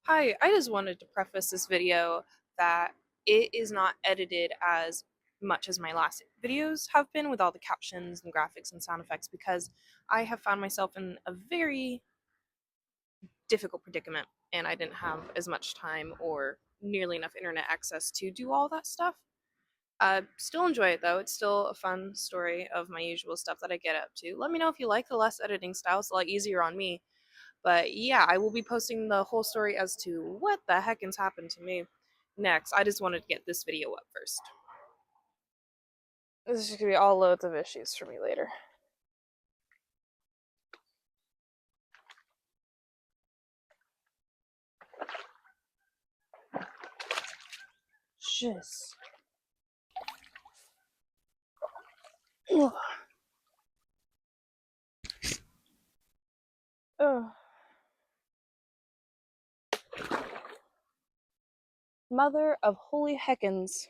Hi, I just wanted to preface this video that it is not edited as much as my last videos have been with all the captions and graphics and sound effects because I have found myself in a very difficult predicament and I didn't have as much time or nearly enough internet access to do all that stuff. I still enjoy it though. It's still a fun story of my usual stuff that I get up to. Let me know if you like the less editing style. It's a lot easier on me. But yeah, I will be posting the whole story as to what the heck has happened to me next. I just wanted to get this video up first. This is gonna be all loads of issues for me later. Jeez. Ugh. Mother of holy heckens.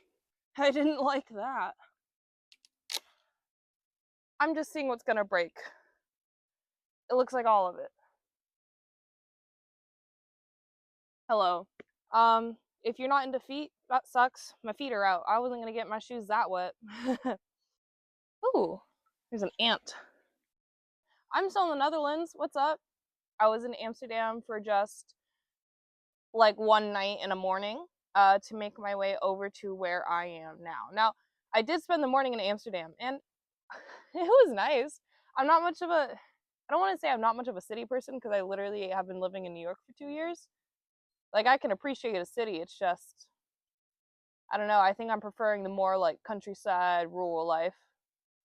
I didn't like that. I'm just seeing what's gonna break. It looks like all of it. Hello. If you're not into feet, that sucks. My feet are out. I wasn't gonna get my shoes that wet. Ooh, there's an ant. I'm still in the Netherlands. What's up? I was in Amsterdam for just like one night in a morning to make my way over to where I am now. Now, I did spend the morning in Amsterdam and it was nice. I'm not much of a, I don't want to say I'm not much of a city person because I literally have been living in New York for 2 years. Like, I can appreciate a city. It's just, I don't know. I think I'm preferring the more like countryside, rural life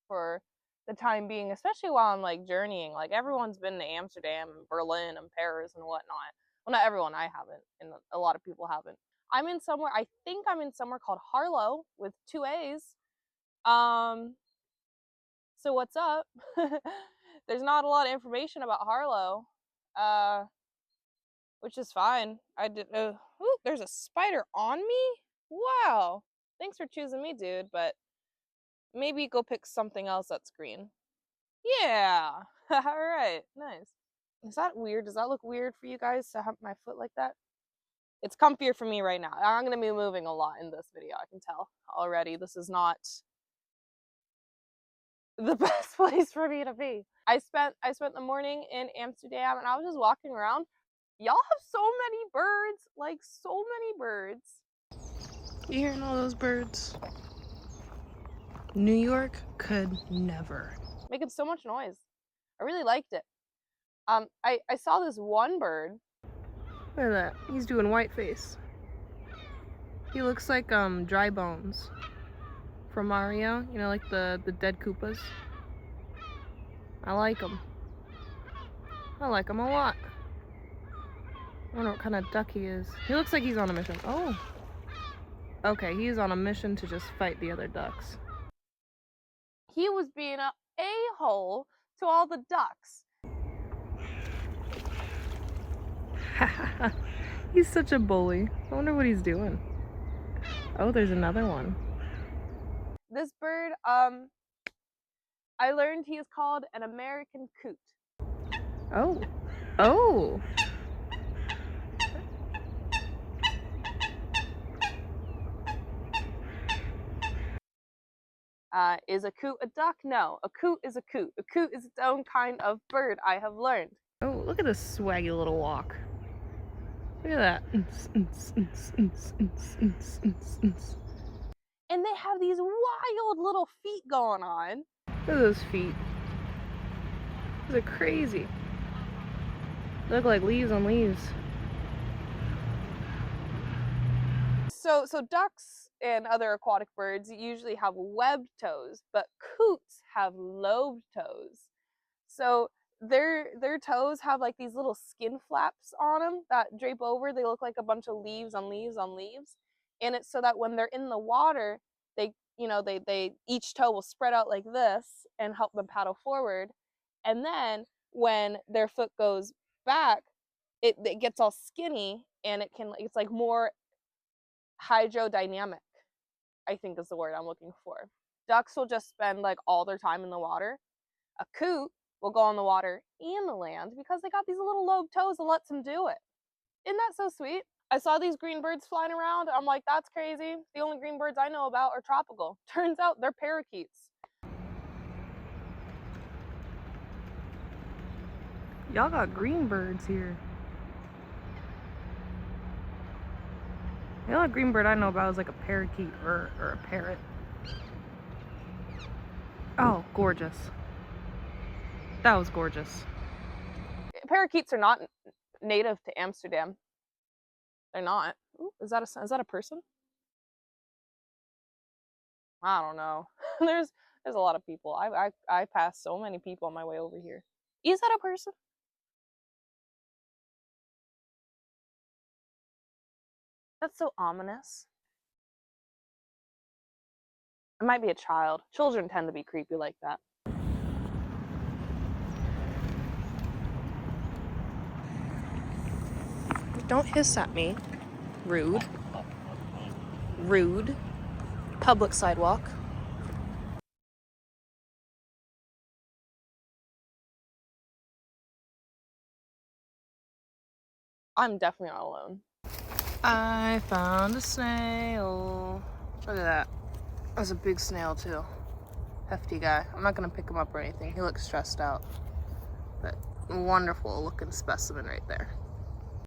for the time being, especially while I'm like journeying. Like, everyone's been to Amsterdam and Berlin and Paris and whatnot. Well, not everyone, I haven't, and a lot of people haven't. I'm in somewhere, I think I'm in somewhere called Harlow with 2 A's. Um, so what's up? There's not a lot of information about Harlow, uh, which is fine. I did, ooh, there's a spider on me? Wow. Thanks for choosing me, dude, but maybe go pick something else that's green. Yeah. All right. Nice. Is that weird? Does that look weird for you guys to have my foot like that? It's comfier for me right now. I'm going to be moving a lot in this video. I can tell already. This is not the best place for me to be. I spent the morning in Amsterdam and I was just walking around. Y'all have so many birds, like so many birds. You hearing all those birds? New York could never. Making so much noise. I really liked it. I saw this one bird. Look at that. He's doing white face. He looks like Dry Bones from Mario. You know, like the dead Koopas. I like him. I like him a lot. I don't know what kind of duck he is. He looks like he's on a mission. Oh. Okay, he's on a mission to just fight the other ducks. He was being a a-hole to all the ducks. He's such a bully. I wonder what he's doing. Oh, there's another one. This bird, I learned he is called an American coot. Oh. Oh. Is a coot a duck? No. A coot is a coot. A coot is its own kind of bird, I have learned. Oh, look at this swaggy little walk. Look at that. And they have these wild little feet going on. Look at those feet. Those are crazy. They look like leaves on leaves. So ducks and other aquatic birds usually have webbed toes, but coots have lobed toes. So their toes have like these little skin flaps on them that drape over. They look like a bunch of leaves on leaves on leaves. And it's so that when they're in the water, they they each toe will spread out like this and help them paddle forward. And then when their foot goes back, it gets all skinny and it's like more hydrodynamic, I think is the word I'm looking for. Ducks will just spend like all their time in the water. A coot will go on the water and the land because they got these little lobe toes that lets them do it. Isn't that so sweet? I saw these green birds flying around. I'm like, that's crazy. The only green birds I know about are tropical. Turns out they're parakeets. Y'all got green birds here. The only green bird I know about is like a parakeet or a parrot. Oh, gorgeous. That was gorgeous. Parakeets are not native to Amsterdam. They're not. Ooh, is that a person? I don't know. there's a lot of people. I passed so many people on my way over here. Is that a person? That's so ominous. It might be a child. Children tend to be creepy like that. Don't hiss at me. Rude. Rude. Public sidewalk. I'm definitely not alone. I found a snail. Look at that. That's a big snail too. Hefty guy. I'm not gonna pick him up or anything. He looks stressed out. But wonderful looking specimen right there.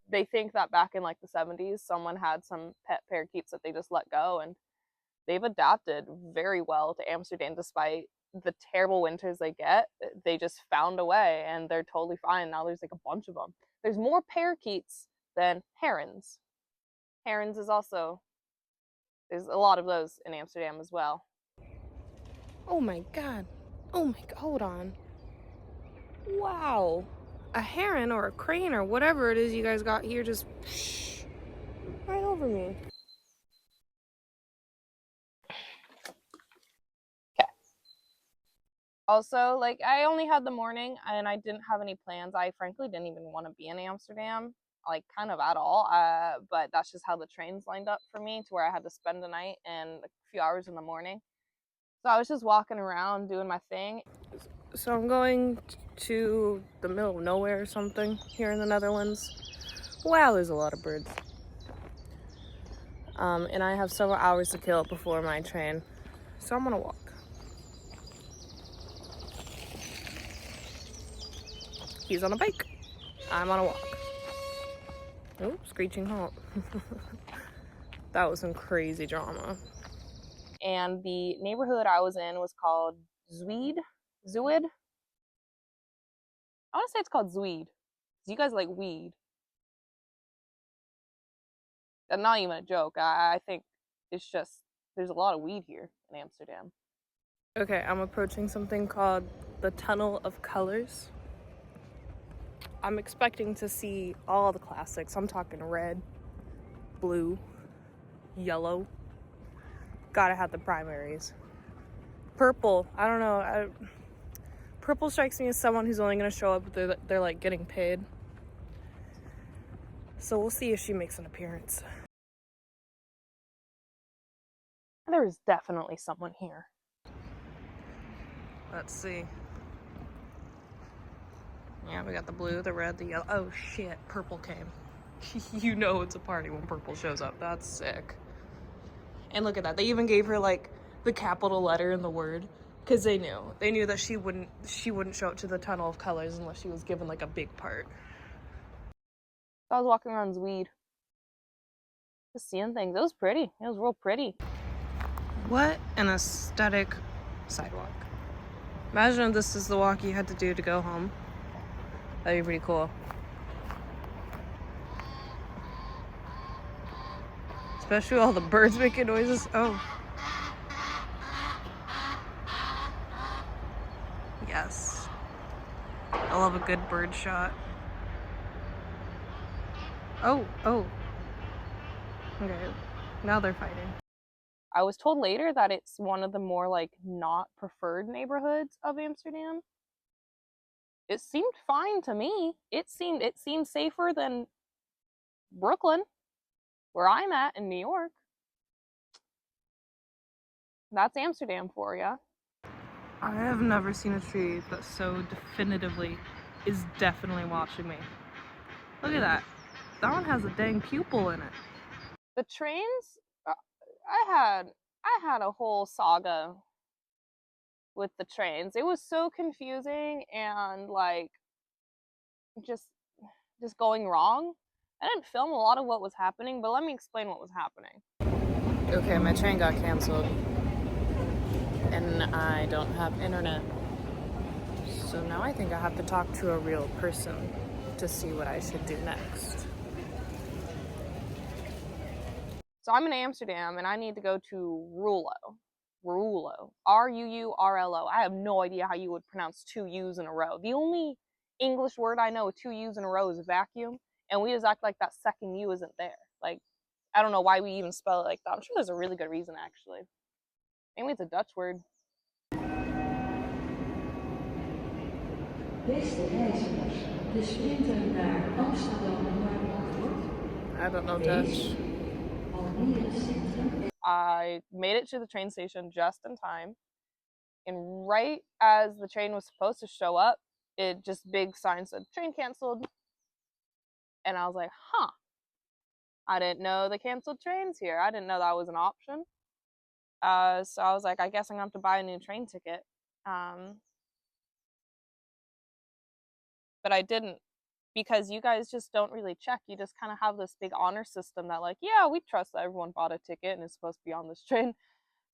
They think that back in like the 70s, someone had some pet parakeets that they just let go, and they've adapted very well to Amsterdam despite the terrible winters they get. They just found a way and they're totally fine. Now there's like a bunch of them. There's more parakeets than herons. Herons is also, there's a lot of those in Amsterdam as well. Oh my god. Oh my god, hold on. Wow. A heron or a crane or whatever it is you guys got here just right over me. Okay. Also, like, I only had the morning and I didn't have any plans. I frankly didn't even want to be in Amsterdam, like, kind of at all. But that's just how the trains lined up for me to where I had to spend the night and a few hours in the morning. So I was just walking around doing my thing. So I'm going to the middle of nowhere or something here in the Netherlands. Wow, there's a lot of birds. And I have several hours to kill before my train. So I'm gonna walk. He's on a bike. I'm on a walk. Oh, screeching halt. That was some crazy drama. And the neighborhood I was in was called Zwede. I want to say it's called Zwede. You guys like weed. That's not even a joke. I think it's just, there's a lot of weed here in Amsterdam. Okay, I'm approaching something called the Tunnel of Colors. I'm expecting to see all the classics. I'm talking red, blue, yellow. Gotta have the primaries. Purple, I don't know. Purple strikes me as someone who's only gonna show up if they're like getting paid. So we'll see if she makes an appearance. There is definitely someone here. Let's see. Yeah, we got the blue, the red, the yellow. Oh shit, purple came. You know it's a party when purple shows up. That's sick. And look at that. They even gave her like the capital letter in the word because they knew that she wouldn't show up to the Tunnel of Colors unless she was given like a big part. I was walking around Zwede, just seeing things. It was pretty. It was real pretty. What an aesthetic sidewalk. Imagine if this is the walk you had to do to go home. That'd be pretty cool. Especially all the birds making noises. Oh. Yes. I love a good bird shot. Oh. Okay. Now they're fighting. I was told later that it's one of the more like not preferred neighborhoods of Amsterdam. It seemed fine to me. It seemed safer than Brooklyn, where I'm at in New York. That's Amsterdam for ya. I have never seen a tree that so definitively is definitely watching me. Look at that. That one has a dang pupil in it. The trains, I had a whole saga with the trains. It was so confusing and like just going wrong. I didn't film a lot of what was happening, but let me explain what was happening. Okay, my train got canceled and I don't have internet. So now I think I have to talk to a real person to see what I should do next. So I'm in Amsterdam and I need to go to Rulo. Rulo. Ruurlo. I have no idea how you would pronounce two U's in a row. The only English word I know with two U's in a row is vacuum, and we just act like that second U isn't there. Like, I don't know why we even spell it like that. I'm sure there's a really good reason, actually. Maybe it's a Dutch word. Beste reizigers, de sprinter naar Amsterdam I don't know Dutch. I made it to the train station just in time, and right as the train was supposed to show up, it just big sign said train canceled, and I was like, huh, I didn't know they canceled trains here. I didn't know that was an option. So I was like, I guess I'm gonna have to buy a new train ticket. But I didn't, because you guys just don't really check. You just kind of have this big honor system that like, yeah, we trust that everyone bought a ticket and is supposed to be on this train.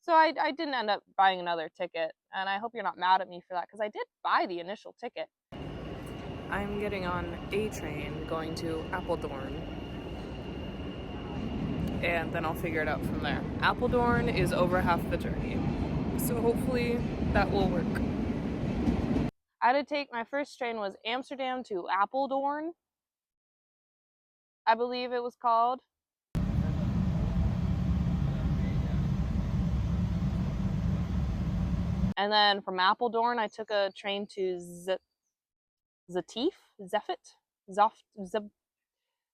So I didn't end up buying another ticket, and I hope you're not mad at me for that, because I did buy the initial ticket. I'm getting on a train going to Apeldoorn, and then I'll figure it out from there. Apeldoorn is over half the journey, so hopefully that will work. I had to take, my first train was Amsterdam to Apeldoorn, I believe it was called. And then from Apeldoorn, I took a train to Zetief,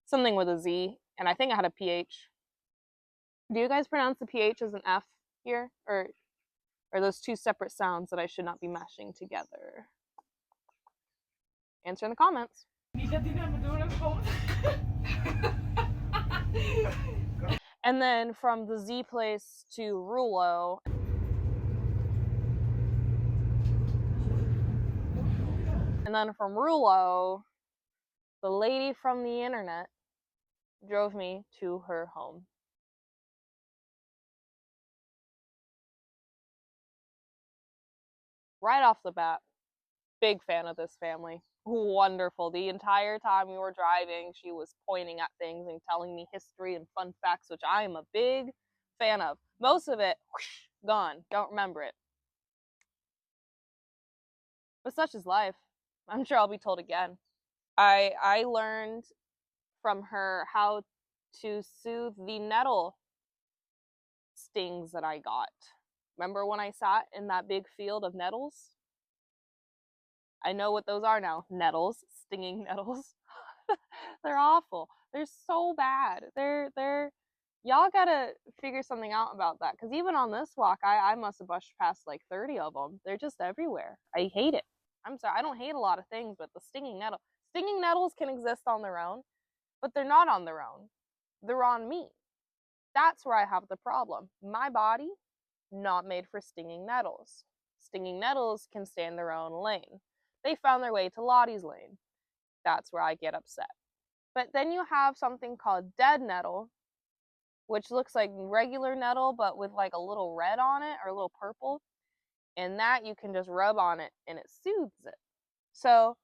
something with a Z, and I think I had a PH. Do you guys pronounce the PH as an F here, or are those two separate sounds that I should not be mashing together? Answer in the comments. And then from the Z place to Rulo. And then from Rulo, the lady from the internet drove me to her home. Right off the bat, big fan of this family. Wonderful. The entire time we were driving, she was pointing at things and telling me history and fun facts, which I am a big fan of. Most of it, whoosh, gone. Don't remember it. But such is life. I'm sure I'll be told again. I learned from her how to soothe the nettle stings that I got. Remember when I sat in that big field of nettles? I know what those are now. Nettles, stinging nettles. They're awful. They're so bad. They're y'all gotta figure something out about that, because even on this walk, I must have brushed past like 30 of them. They're just everywhere. I hate it. I'm sorry, I don't hate a lot of things, but the stinging nettles can exist on their own, but they're not on their own. They're on me. That's where I have the problem. My body, not made for stinging nettles. Stinging nettles can stay in their own lane. They found their way to Lottie's lane. That's where I get upset. But then you have something called dead nettle, which looks like regular nettle, but with like a little red on it or a little purple. And that you can just rub on it and it soothes it. So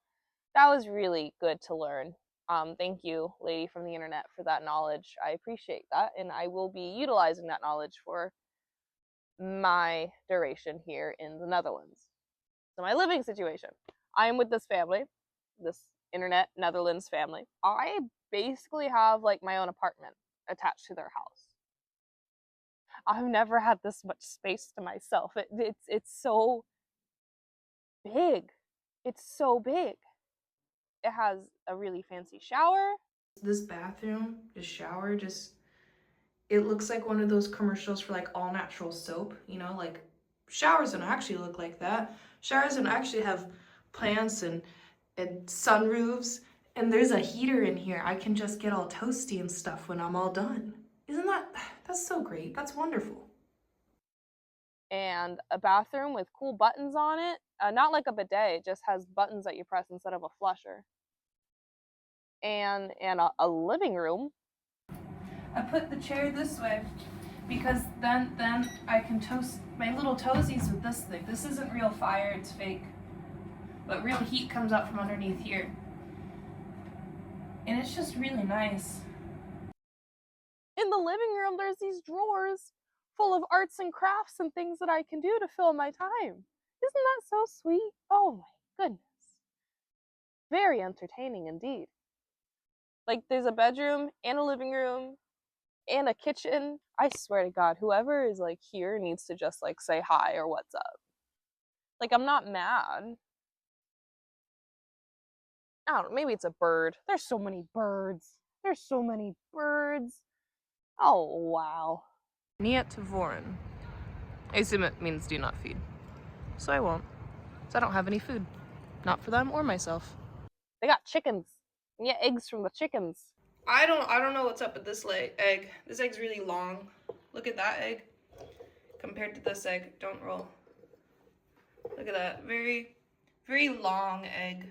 that was really good to learn. Thank you, lady from the internet, for that knowledge. I appreciate that, and I will be utilizing that knowledge for my duration here in the Netherlands. So my living situation. I am with this family, this internet Netherlands family. I basically have like my own apartment attached to their house. I've never had this much space to myself. It's so big. It's so big. It has a really fancy shower. This bathroom, the shower, it looks like one of those commercials for like all natural soap, you know, like showers don't actually look like that. Showers don't actually have plants and sunroofs And there's a heater in here. I can just get all toasty and stuff when I'm all done. That's so great. That's wonderful. And a bathroom with cool buttons on it. Not like a bidet, it just has buttons that you press instead of a flusher. And a living room. I put the chair this way because then I can toast my little toesies with this thing. This isn't real fire, it's fake. But real heat comes out from underneath here. And it's just really nice. In the living room, there's these drawers full of arts and crafts and things that I can do to fill my time. Isn't that so sweet? Oh my goodness. Very entertaining indeed. Like, there's a bedroom and a living room and a kitchen. I swear to God, whoever is like here needs to just like say hi or what's up. Like, I'm not mad. I don't know, maybe it's a bird. There's so many birds. There's so many birds. Oh, wow. Niet voren. I assume it means do not feed. So I won't. So I don't have any food. Not for them or myself. They got chickens. And get eggs from the chickens. I don't know what's up with this egg. This egg's really long. Look at that egg. Compared to this egg. Don't roll. Look at that. Very, very long egg.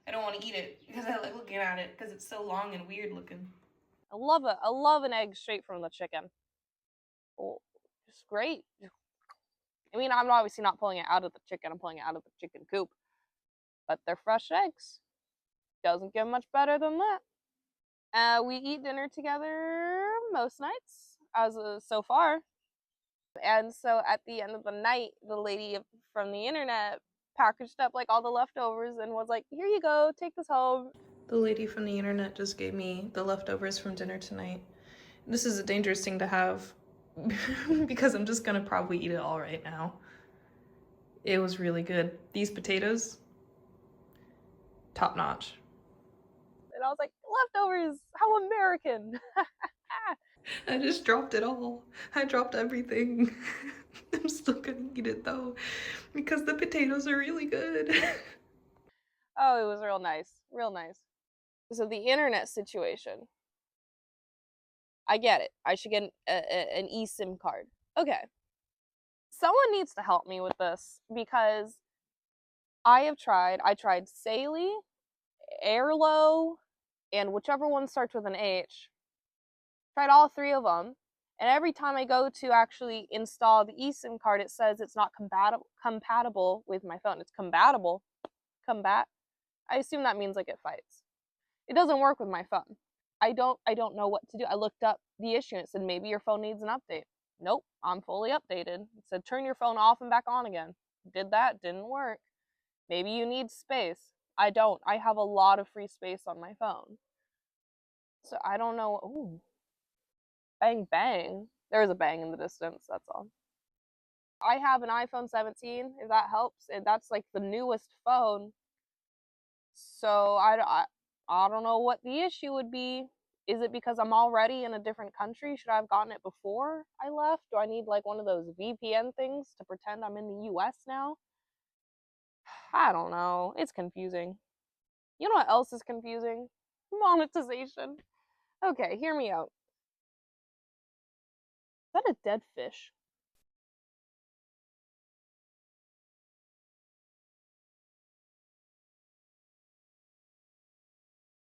I don't want to eat it because I like looking at it because it's so long and weird looking. I love it. I love an egg straight from the chicken. Oh, it's great. I mean, I'm obviously not pulling it out of the chicken. I'm pulling it out of the chicken coop. But they're fresh eggs. Doesn't get much better than that. We eat dinner together most nights, so far. And so at the end of the night, the lady from the internet packaged up like all the leftovers and was like, here you go, take this home. The lady from the internet just gave me the leftovers from dinner tonight. This is a dangerous thing to have because I'm just gonna probably eat it all right now. It was really good. These potatoes, top notch. And I was like, leftovers, how American. I just dropped it all. I dropped everything. I'm still gonna eat it though, because the potatoes are really good. Oh, it was real nice. Real nice. So the internet situation. I get it. I should get an eSIM card. Okay. Someone needs to help me with this because I tried Saley, Airlo, and whichever one starts with an H. Tried all three of them. And every time I go to actually install the eSIM card, it says it's not compatible with my phone. It's compatible. Combat. I assume that means like it fights. It doesn't work with my phone. I don't know what to do. I looked up the issue and it said maybe your phone needs an update. Nope, I'm fully updated. It said turn your phone off and back on again. Did that, didn't work. Maybe you need space. I don't. I have a lot of free space on my phone. So I don't know. Ooh. Bang bang. There was a bang in the distance, that's all. I have an iPhone 17, if that helps. And that's like the newest phone. So I don't know what the issue would be. Is it because I'm already in a different country? Should I have gotten it before I left? Do I need like one of those VPN things to pretend I'm in the US now? I don't know. It's confusing. You know what else is confusing? Monetization. Okay, hear me out. Is that a dead fish?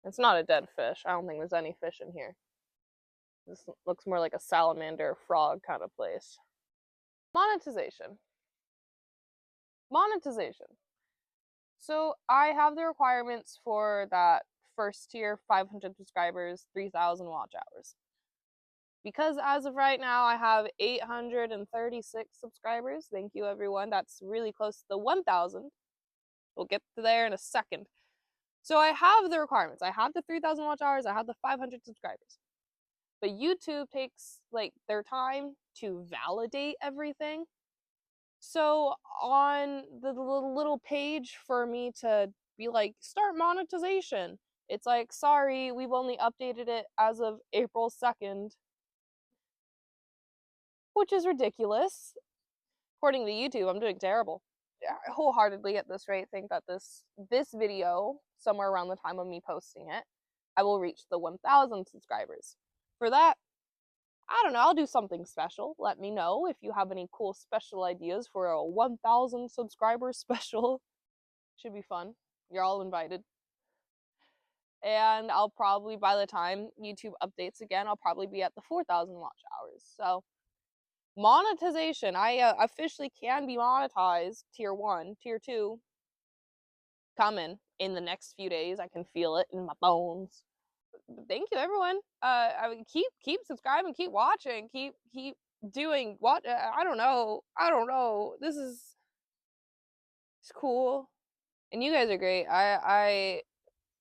It's not a dead fish. I don't think there's any fish in here. This looks more like a salamander frog kind of place. Monetization. Monetization. So I have the requirements for that first tier 500 subscribers, 3,000 watch hours. Because as of right now, I have 836 subscribers. Thank you, everyone. That's really close to the 1,000. We'll get to there in a second. So I have the requirements. I have the 3,000 watch hours. I have the 500 subscribers. But YouTube takes like their time to validate everything. So on the little page for me to be like, start monetization, it's like, sorry, we've only updated it as of April 2nd, which is ridiculous. According to YouTube, I'm doing terrible. wholeheartedly at this rate think that this video, somewhere around the time of me posting it, I will reach the 1,000 subscribers. For that, I don't know, I'll do something special. Let me know if you have any cool special ideas for a 1,000 subscriber special. Should be fun. You're all invited. And I'll probably, by the time YouTube updates again, I'll probably be at the 4,000 watch hours. So, monetization. I officially can be monetized. Tier 1, Tier 2, coming in the next few days. I can feel it in my bones. Thank you, everyone. I mean, keep subscribing, keep watching, keep doing what I don't know. This is it's cool, and you guys are great.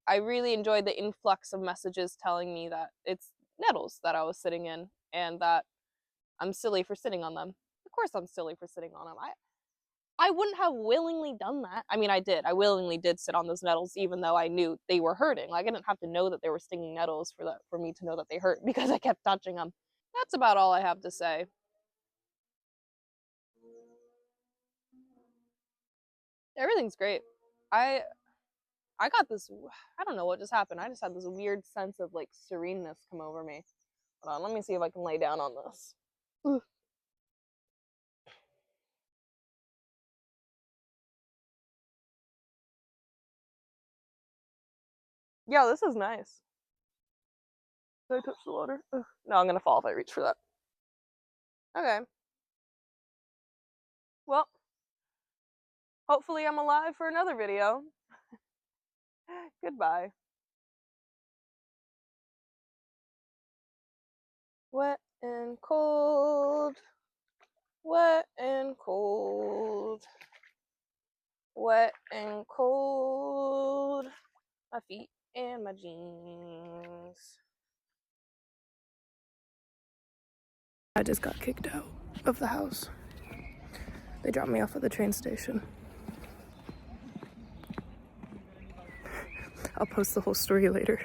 I really enjoyed the influx of messages telling me that it's nettles that I was sitting in, and that I'm silly for sitting on them. Of course, I'm silly for sitting on them. I wouldn't have willingly done that. I mean, I did. I willingly did sit on those nettles, even though I knew they were hurting. Like, I didn't have to know that they were stinging nettles for me to know that they hurt, because I kept touching them. That's about all I have to say. Everything's great. I got this. I don't know what just happened. I just had this weird sense of like sereneness come over me. Hold on, let me see if I can lay down on this. Ooh. Yeah, this is nice. Did I touch the water? Ugh. No, I'm gonna fall if I reach for that. Okay. Well, hopefully I'm alive for another video. Goodbye. Wet and cold. Wet and cold. Wet and cold. My feet and my jeans. I just got kicked out of the house. They dropped me off at the train station. I'll post the whole story later.